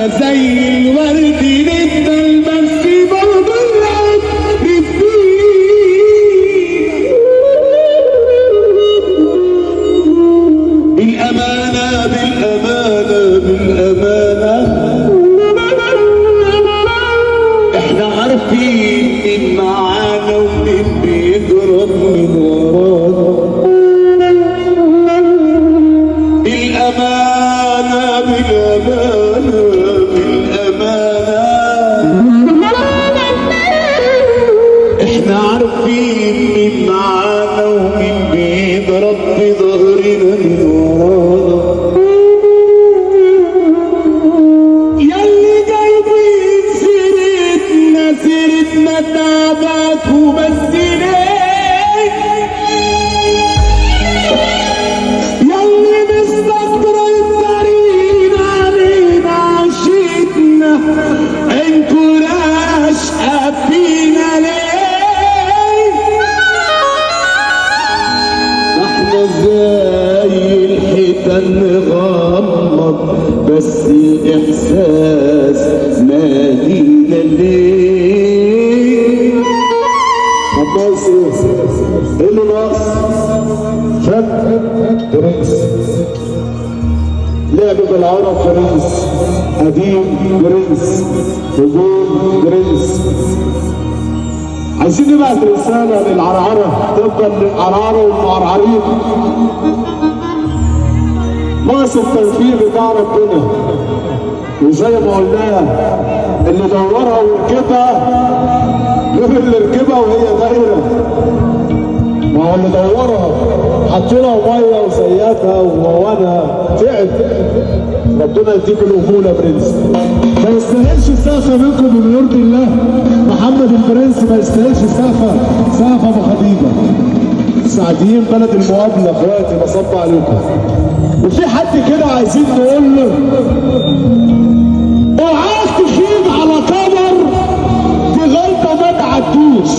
زي الورد نفضل بس برضه العطر فينا. بالأمانة بالأمانة بالأمانة احنا عارفين مين معانا ومين بيجرب من ورانا. بالأمانة بالأمانة بالأمانة احنا عارفين مين معانا ومين بيضرب في ظهرنا من ورانا. ياللي جايبين سيرتنا سيرتنا تعبك وبس ليه؟ ياللي مستكترين دارين علينا عشتنا انتوا راشقة فينا ليه؟ احنا زي الحيطان نغمض بس الاحساس مالينا ليه؟ ناقص ايه؟ ايه اللي ناقص؟ فك برنس لعب بالعرب برنس قديم برنس هجوم برنس. عايزين نبعت رسالة للعرعرة تفضل للعرعرة والمعرعرين. ناقص التوفيق بتاع ربنا، وزي ما قلناها اللي دورها وركبها غير اللي ركبها وهي دايره. ما هو اللي دورها حطوا لها ميه وزيتها وموانها تعب. ربنا يديك القبول يا برنس. ما يستاهلش السقفه منكم بما يرضي الله. محمد البرنس ما يستاهلش سقفه ابو خديجه. سعديين بلد المقابله اخواتي بصب عليكم. وفي حد كده عايزين نقول له اوعاك تخيب على قمر في غلطه ما تعدوش.